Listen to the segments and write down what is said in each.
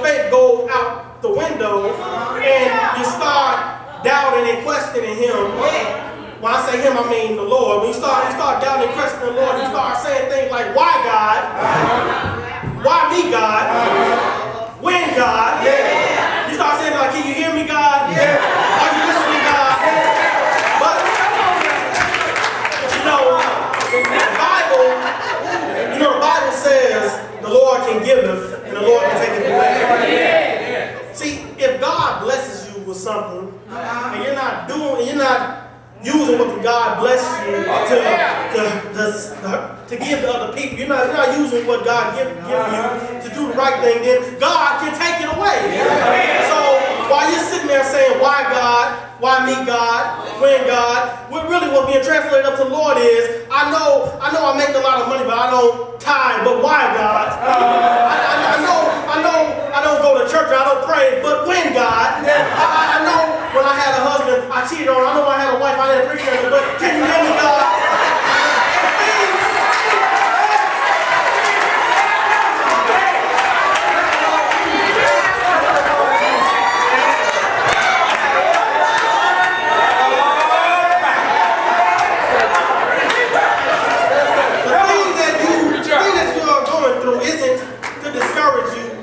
faith goes out the window and you start doubting and questioning him. When I say him, I mean the Lord. When you start doubting and questioning the Lord, you start saying things like, why God? Why me, God? When, God? You start saying like, can you hear me, God? Are you listening, God? But, the Bible says the Lord can giveth and the Lord can take it away. See, if God blesses you with something and you're not using what God blessed you to give to other people, you're not using what God give you to do the right thing, then God can take it away. So while you're sitting there saying, why God? Why me, God? When, God? What's being translated up to the Lord is, I know I make a lot of money, but I don't tithe, but why, God? I know I don't go to church, I don't pray, but when, God? I know when I had a husband, I cheated on her. I know when I had a wife, I didn't appreciate her, but can you hear me, God?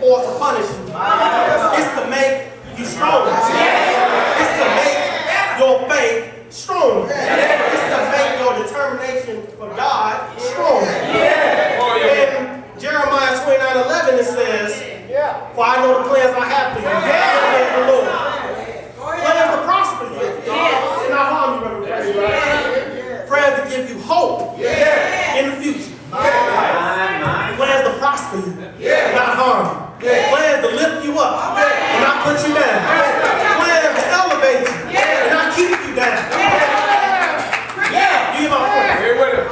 Or to punish you. It's to make you stronger. It's to make your faith stronger. It's to make your determination for God stronger. In Jeremiah 29:11 it says, for I know the plans I have for you, declares the Lord. Plans to prosper you, and not harm you, brother. Plans to give you hope in the future. Plans to prosper you, not harm you. Plans to lift you up and not put you down. Plans to elevate you and not keep you down. You hear my point?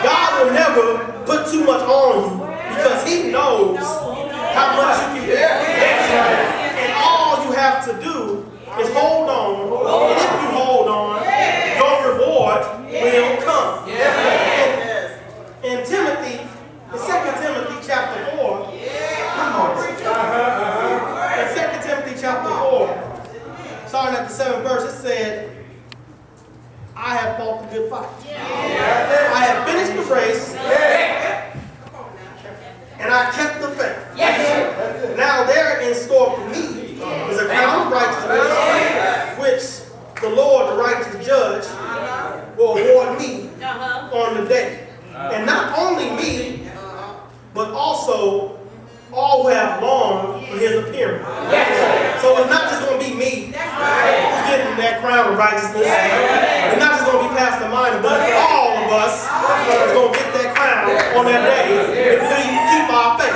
God will never put too much on you because he knows how much you can do. And all you have to do is hold on. And if you hold on, your reward will come. In Timothy, in 2 Timothy chapter 4, in 2 Timothy chapter 4, starting at the 7th verse, it said, I have fought the good fight. I have finished the race, and I kept the faith. Now there in store for me is a crown of righteousness, which the Lord, the righteous judge, will award me on the day. And not only me, but also all who have longed for his appearance. So it's not just going to be me who's getting that crown of righteousness. It's not just going to be Pastor Minor, but all of us is going to get that crown on that day if we keep our faith.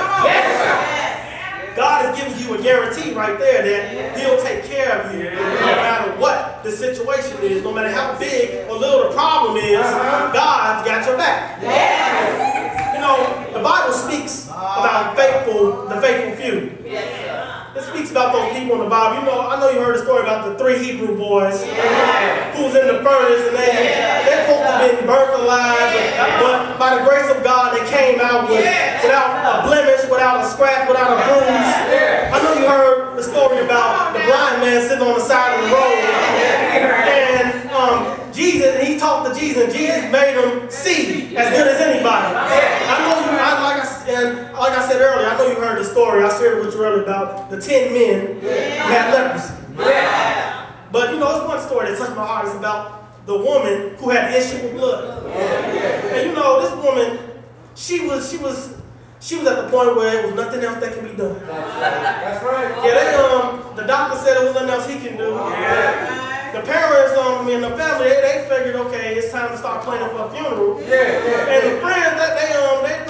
God is giving you a guarantee right there that he'll take care of you no matter what the situation is, no matter how big or little the problem is, God's got your back. The Bible speaks about the faithful few. It speaks about those people in the Bible. I know you heard the story about the 3 Hebrew boys who was in the furnace and they're supposed to have been burnt alive, but by the grace of God they came out without a blemish, without a scratch, without a bruise. I know you heard the story about the blind man sitting on the side of the road and Jesus, he talked to Jesus, and Jesus made him see as good as anybody. I know like I said earlier, I know you heard the story. I shared it with you earlier about the 10 men who had leprosy. But it's one story that touched my heart. It's about the woman who had the issue with blood. And this woman, she was at the point where there was nothing else that can be done. That's right. The doctor said there was nothing else he can do. The parents and the family, they figured, okay, it's time to start planning for a funeral. And the friends that they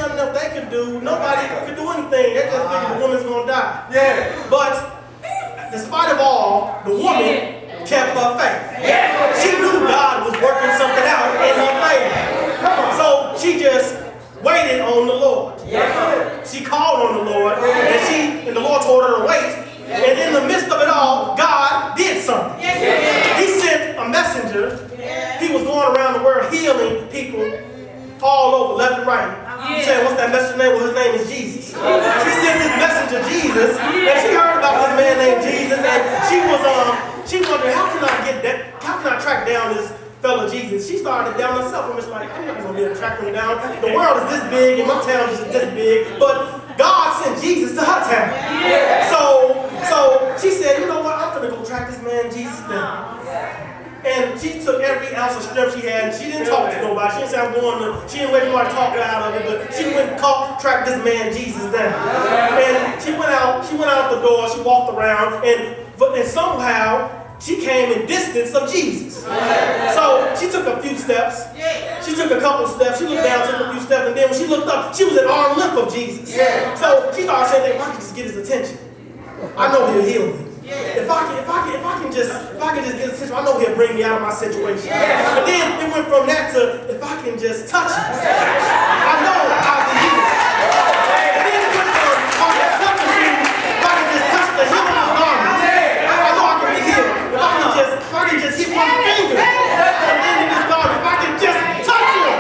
nothing else they could do. Nobody could do anything. They just figured the woman's gonna die. But despite of all, the woman kept her faith. She knew God was working something out in her favor. So she just waited on the Lord. She called on the Lord, and the Lord told her to wait. And in the midst of it all, God did something. He sent a messenger. He was going around the world healing people all over, left and right. You saying, what's that messenger's name? Well, his name is Jesus. He sent his messenger, Jesus, and track down this fellow Jesus. She started down herself. I'm just like, I'm not going to be able to track him down. The world is this big and my town is just this big. But God sent Jesus to her town. Yeah. So she said, you know what? I'm going to go track this man Jesus down. And she took every ounce of strength she had. She didn't talk to nobody. She didn't say I'm going to. She didn't wait for nobody to talk her out of it. But she went and tracked this man Jesus down. And she went out. She went out the door. She walked around, and somehow she came in distance of Jesus. So she took a few steps. She took a couple steps. She looked down, took a few steps, and then when she looked up, she was at arm's length of Jesus. So she started saying, "If I can just get his attention, I know he'll heal me. If I can just get his attention, I know he'll bring me out of my situation." But then it went from that to, if I can just touch him, I know I'll be healed. And then it went from, if I can touch him, if I can just touch the hem of his garment, I know I can be healed. If I can just hit one finger on the end of his garment, if I can just touch him.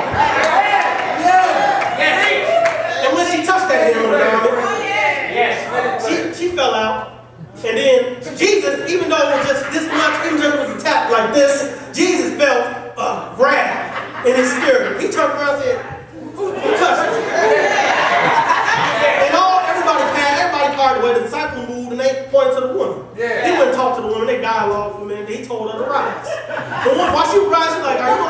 And when she touched that hem of the garment, she fell out. And then Jesus, even though it was just this much, even though it was a tap like this, Jesus felt a grab in his spirit. He turned around and said, who touched me? And everybody parted away. The disciples moved and they pointed to the woman. He went and talked to the woman. They dialogued for a minute. He told her to rise. The woman, while she was rising, she's like, are you